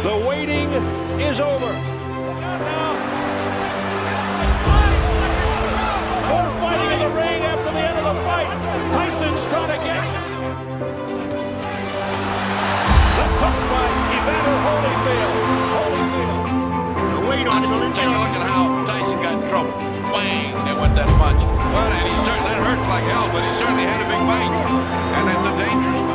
The waiting is over. Look out now. More fighting in the ring after the end of the fight. Tyson's trying to get. The punch by Evander Holyfield. The weight on him. Take a look at how Tyson got in trouble. Bang! It went that much. Well, and that hurts like hell, but he certainly had a big bite. And it's a dangerous bite.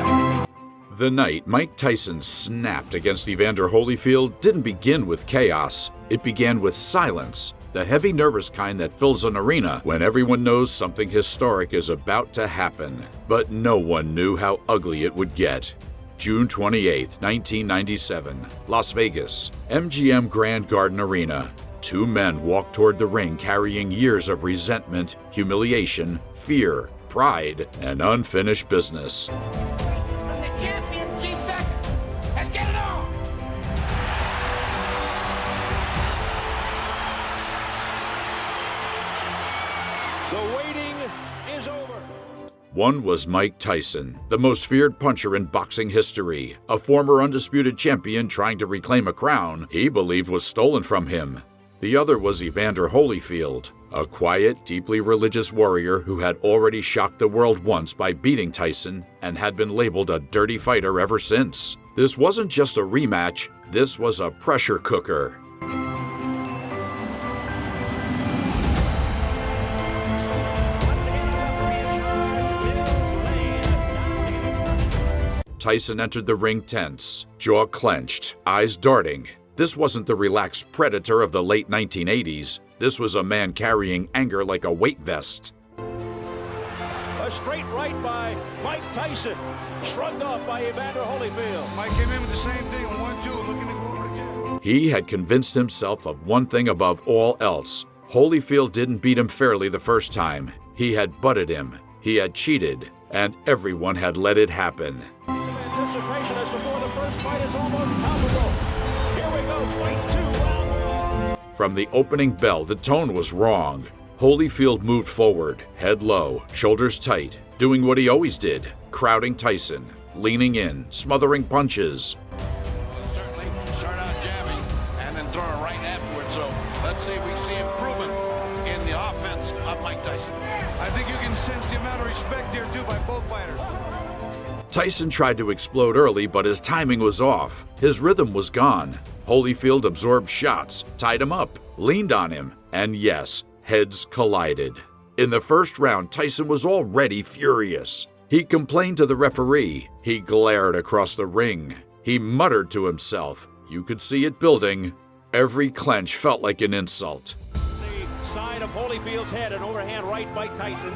The night Mike Tyson snapped against Evander Holyfield didn't begin with chaos. It began with silence, the heavy, nervous kind that fills an arena when everyone knows something historic is about to happen. But no one knew how ugly it would get. June 28, 1997, Las Vegas, MGM Grand Garden Arena. Two men walked toward the ring carrying years of resentment, humiliation, fear, pride, and unfinished business. The waiting is over. One was Mike Tyson, the most feared puncher in boxing history, a former undisputed champion trying to reclaim a crown he believed was stolen from him. The other was Evander Holyfield, a quiet, deeply religious warrior who had already shocked the world once by beating Tyson and had been labeled a dirty fighter ever since. This wasn't just a rematch, this was a pressure cooker. Tyson entered the ring tense, jaw clenched, eyes darting. This wasn't the relaxed predator of the late 1980s. This was a man carrying anger like a weight vest. A straight right by Mike Tyson, shrugged off by Evander Holyfield. Mike came in with the same thing, 1-2, looking to go over again. He had convinced himself of one thing above all else. Holyfield didn't beat him fairly the first time. He had butted him, he had cheated, and everyone had let it happen. Anticipation as before the first fight is almost palpable. Here we go, fight 2, round 1. From the opening bell, the tone was wrong. Holyfield moved forward, head low, shoulders tight, doing what he always did, crowding Tyson, leaning in, smothering punches. Well, certainly start out jamming and then throw it right afterwards. So let's see if we see improvement in the offense of Mike Tyson. I think you can sense the amount of respect here, too, by both fighters. Tyson tried to explode early, but his timing was off. His rhythm was gone. Holyfield absorbed shots, tied him up, leaned on him, and yes, heads collided. In the first round, Tyson was already furious. He complained to the referee. He glared across the ring. He muttered to himself. You could see it building. Every clench felt like an insult. The side of Holyfield's head, an overhand right by Tyson.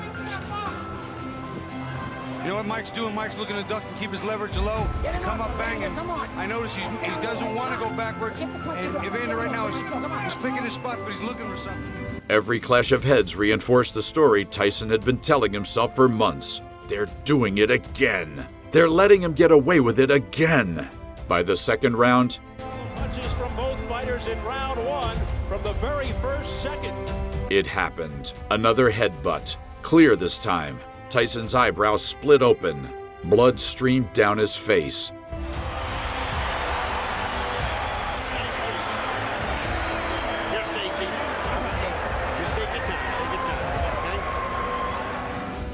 You know what Mike's doing? Mike's looking to duck and keep his leverage low. Come up banging. I notice he doesn't want to go backwards. And Evander right now he's picking his spot, but he's looking for something. Every clash of heads reinforced the story Tyson had been telling himself for months. They're doing it again. They're letting him get away with it again. By the second round, Punches from both fighters in round 1 from the very first second. it happened. Another headbutt. Clear this time. Tyson's eyebrows split open. Blood streamed down his face.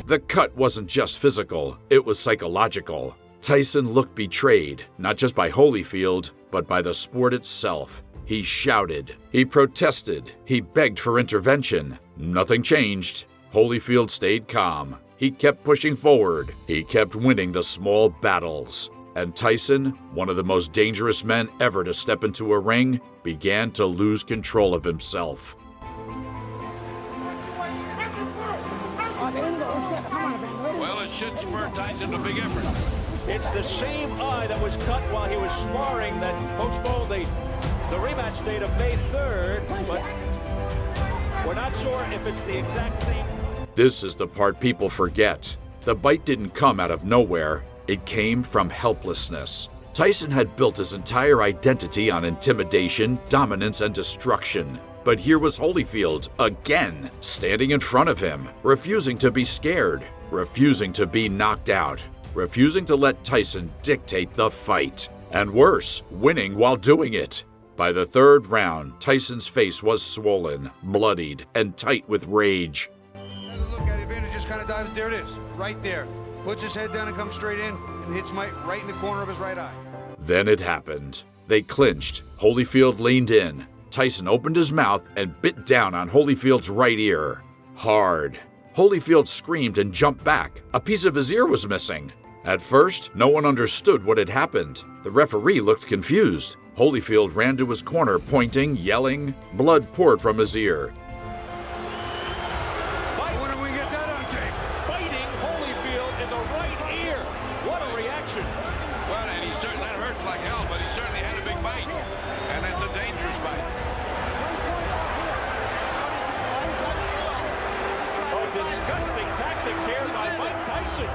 The cut wasn't just physical, it was psychological. Tyson looked betrayed, not just by Holyfield, but by the sport itself. He shouted, he protested, he begged for intervention. Nothing changed. Holyfield stayed calm. He kept pushing forward. He kept winning the small battles. And Tyson, one of the most dangerous men ever to step into a ring, began to lose control of himself. Well, it should spur Tyson to a big effort. It's the same eye that was cut while he was sparring that postponed the rematch date of May 3rd, but we're not sure if it's the exact same. This is the part people forget. The bite didn't come out of nowhere. It came from helplessness. Tyson had built his entire identity on intimidation, dominance, and destruction. But here was Holyfield, again, standing in front of him, refusing to be scared, refusing to be knocked out, refusing to let Tyson dictate the fight. And worse, winning while doing it. By the third round, Tyson's face was swollen, bloodied, and tight with rage. And look at it, Evander just kind of dives. There it is, right there. Puts his head down and comes straight in and hits Mike right in the corner of his right eye. Then it happened. They clinched. Holyfield leaned in. Tyson opened his mouth and bit down on Holyfield's right ear. Hard. Holyfield screamed and jumped back. A piece of his ear was missing. At first, no one understood what had happened. The referee looked confused. Holyfield ran to his corner, pointing, yelling. Blood poured from his ear. I wonder if we can get that on tape. Biting Holyfield in the right ear. What a reaction. Well, and that hurts like hell, but he certainly had a big bite. And it's a dangerous bite. Oh, disgusting tactics here by Mike Tyson.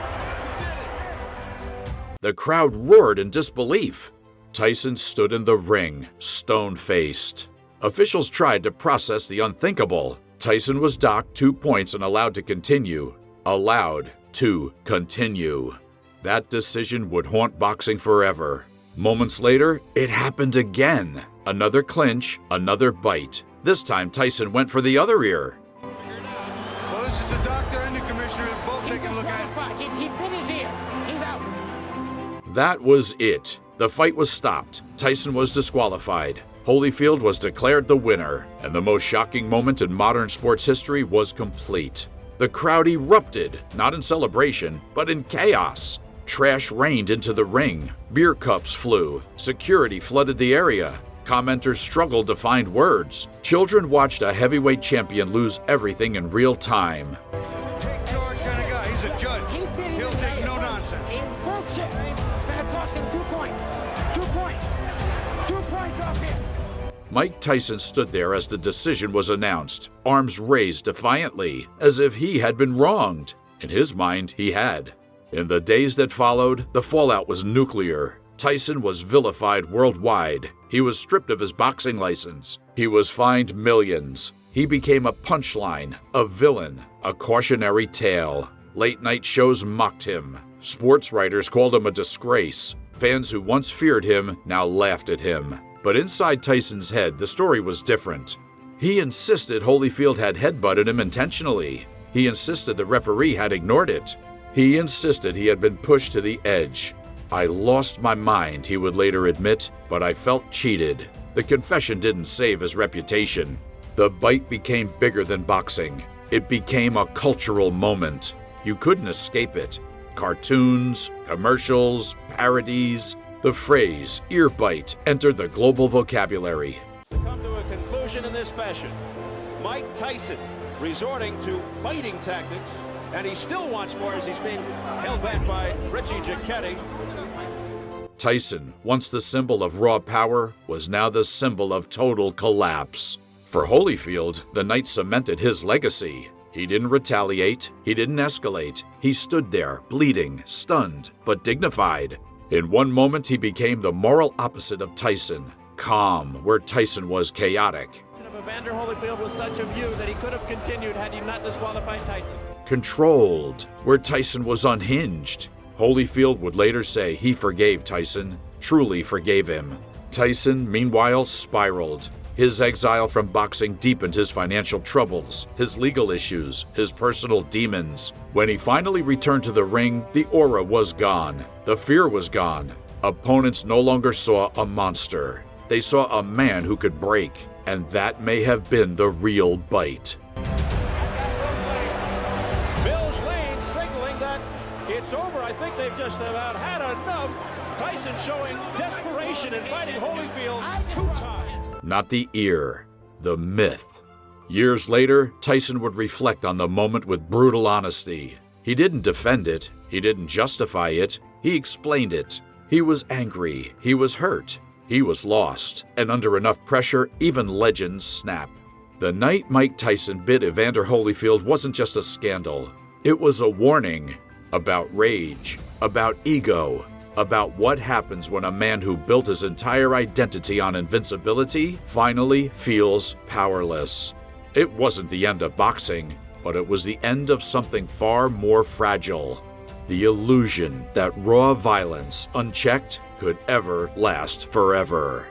The crowd roared in disbelief. Tyson stood in the ring, stone-faced. Officials tried to process the unthinkable. Tyson was docked 2 points and allowed to continue. Allowed to continue. That decision would haunt boxing forever. Moments later, it happened again. Another clinch, another bite. This time, Tyson went for the other ear. Well, this is the doctor and the commissioner both taking a look at it. He bit his ear. He's out. That was it. The fight was stopped. Tyson was disqualified. Holyfield was declared the winner, and the most shocking moment in modern sports history was complete. The crowd erupted, not in celebration, but in chaos. Trash rained into the ring. Beer cups flew. Security flooded the area. Commenters struggled to find words. Children watched a heavyweight champion lose everything in real time. Take charge kind of guy. He's a judge. He bit him He'll in the take ear. no nonsense. Bullshit. It's going to cost him 2 points. 2 points. 2 points off him. Mike Tyson stood there as the decision was announced, arms raised defiantly, as if he had been wronged. In his mind, he had. In the days that followed, the fallout was nuclear. Tyson was vilified worldwide. He was stripped of his boxing license. He was fined millions. He became a punchline, a villain, a cautionary tale. Late-night shows mocked him. Sports writers called him a disgrace. Fans who once feared him now laughed at him. But inside Tyson's head, the story was different. He insisted Holyfield had headbutted him intentionally. He insisted the referee had ignored it. He insisted he had been pushed to the edge. I lost my mind, he would later admit, but I felt cheated. The confession didn't save his reputation. The bite became bigger than boxing. It became a cultural moment. You couldn't escape it. Cartoons, commercials, parodies. The phrase, ear bite, entered the global vocabulary. To come to a conclusion in this fashion, Mike Tyson resorting to biting tactics, and he still wants more as he's being held back by Richie Giacchetti. Tyson, once the symbol of raw power, was now the symbol of total collapse. For Holyfield, the night cemented his legacy. He didn't retaliate, he didn't escalate. He stood there, bleeding, stunned, but dignified. In one moment, he became the moral opposite of Tyson, calm where Tyson was chaotic. Evander Holyfield was such a view that he could have continued had he not disqualified Tyson. Controlled where Tyson was unhinged. Holyfield would later say he forgave Tyson, truly forgave him. Tyson, meanwhile, spiraled. His exile from boxing deepened his financial troubles, his legal issues, his personal demons. When he finally returned to the ring, the aura was gone. The fear was gone. Opponents no longer saw a monster. They saw a man who could break, and that may have been the real bite. Bill's Lane signaling that it's over. I think they've just about had enough. Tyson showing desperation in fighting Holyfield 2 times. Not the ear, the myth. Years later, Tyson would reflect on the moment with brutal honesty. He didn't defend it. He didn't justify it. He explained it. He was angry. He was hurt. He was lost. And under enough pressure, even legends snap. The night Mike Tyson bit Evander Holyfield wasn't just a scandal. It was a warning about rage, about ego, about what happens when a man who built his entire identity on invincibility finally feels powerless. It wasn't the end of boxing, but it was the end of something far more fragile. the illusion that raw violence, unchecked, could ever last forever.